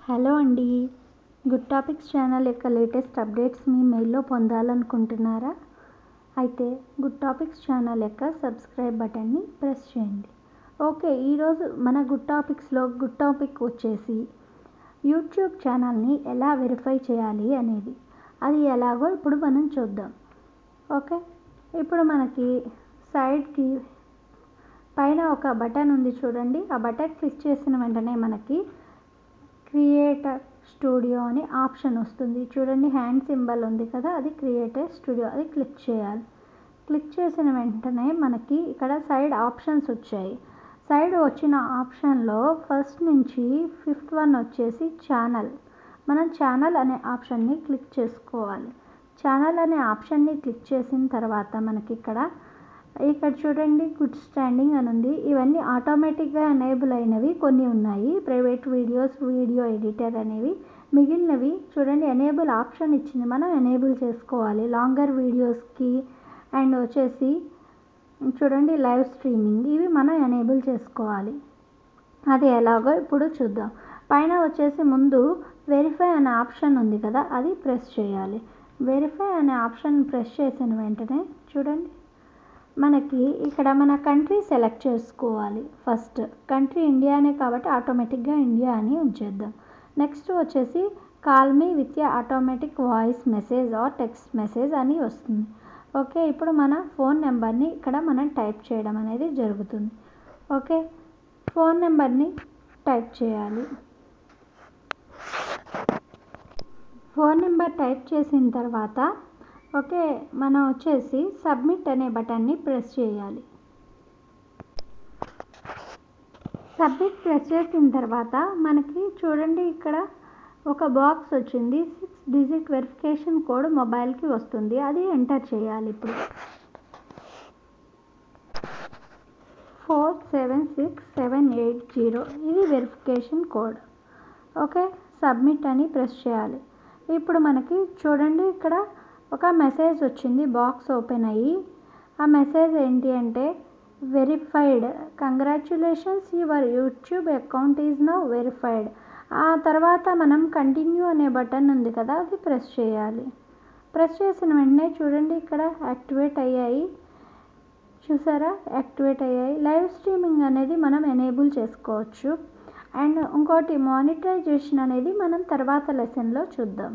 Hello అండి. Good topics channel యొక్క latest updates మీ మెయిల్లో పొందాలనుకుంటున్నారా? అయితే గుడ్ టాపిక్స్ ఛానల్ యొక్క సబ్స్క్రైబ్ బటన్ని ప్రెస్ చేయండి. ఓకే, ఈరోజు మన గుడ్ టాపిక్స్లో గుడ్ టాపిక్ వచ్చేసి యూట్యూబ్ ఛానల్ని ఎలా వెరిఫై చేయాలి అనేది. అది ఎలాగో ఇప్పుడు మనం చూద్దాం. ఓకే, ఇప్పుడు మనకి సైడ్కి పైన ఒక బటన్ ఉంది చూడండి. ఆ బటన్ క్లిక్ చేసిన వెంటనే మనకి క్రియేటర్ స్టూడియో అని ఆప్షన్ వస్తుంది చూడండి. హ్యాండ్ సింబల్ ఉంది కదా, అది క్రియేటర్ స్టూడియో. అది క్లిక్ చేయాలి. క్లిక్ చేసిన వెంటనే మనకి ఇక్కడ సైడ్ ఆప్షన్స్ వచ్చాయి. సైడ్ వచ్చిన ఆప్షన్లో ఫస్ట్ నుంచి ఫిఫ్త్ వన్ వచ్చేసి ఛానల్. మనం ఛానల్ అనే ఆప్షన్ని క్లిక్ చేసుకోవాలి. ఛానల్ అనే ఆప్షన్ని క్లిక్ చేసిన తర్వాత మనకి ఇక్కడ చూడండి గుడ్ స్టాండింగ్ అని ఉంది. ఇవన్నీ ఆటోమేటిక్గా ఎనేబుల్ అయినవి కొన్ని ఉన్నాయి. ప్రైవేట్ వీడియోస్, వీడియో ఎడిటర్ అనేవి. మిగిలినవి చూడండి ఎనేబుల్ ఆప్షన్ ఇచ్చింది, మనం ఎనేబుల్ చేసుకోవాలి. లాంగర్ వీడియోస్కి అండ్ వచ్చేసి చూడండి లైవ్ స్ట్రీమింగ్, ఇవి మనం ఎనేబుల్ చేసుకోవాలి. అది ఎలాగో ఇప్పుడు చూద్దాం. పైన వచ్చేసి ముందు వెరిఫై అనే ఆప్షన్ ఉంది కదా, అది ప్రెస్ చేయాలి. వెరిఫై అనే ఆప్షన్ ప్రెస్ చేసిన వెంటనే చూడండి మనకి ఇక్కడ మన కంట్రీ సెలెక్ట్ చేసుకోవాలి. ఫస్ట్ కంట్రీ ఇండియానే కాబట్టి ఆటోమేటిక్గా ఇండియా అని ఉంచేద్దాం. నెక్స్ట్ వచ్చేసి call me with automatic voice message or text message అని వస్తుంది. ఓకే, ఇప్పుడు మన ఫోన్ నెంబర్ని ఇక్కడ మనం టైప్ చేయడం అనేది జరుగుతుంది. ఓకే, ఫోన్ నెంబర్ని టైప్ చేయాలి. ఫోన్ నెంబర్ టైప్ చేసిన తర్వాత ఓకే, మనం వచ్చేసి సబ్మిట్ అనే బటన్ని ప్రెస్ చేయాలి. సబ్మిట్ ప్రెస్ చేసిన తర్వాత మనకి చూడండి ఇక్కడ ఒక బాక్స్ వచ్చింది. 6 డిజిట్ వెరిఫికేషన్ కోడ్ మొబైల్కి వస్తుంది. అది ఎంటర్ చేయాలి. ఇప్పుడు 476780 ఇది వెరిఫికేషన్ కోడ్. ఓకే, సబ్మిట్ అని ప్రెస్ చేయాలి. ఇప్పుడు మనకి చూడండి ఇక్కడ ఒక మెసేజ్ వచ్చింది. బాక్స్ ఓపెన్ అయ్యి ఆ మెసేజ్ ఏంటి అంటే verified, congratulations your YouTube account is now verified. ఆ తర్వాత మనం కంటిన్యూ అనే బటన్ ఉంది కదా, అది ప్రెస్ చేయాలి. ప్రెస్ చేసిన వెంటనే చూడండి ఇక్కడ యాక్టివేట్ అయ్యాయి. చూసారా, యాక్టివేట్ అయ్యాయి. లైవ్ స్ట్రీమింగ్ అనేది మనం ఎనేబుల్ చేసుకోవచ్చు. అండ్ ఇంకోటి మానిటైజేషన్ అనేది మనం తర్వాత లెసన్లో చూద్దాం.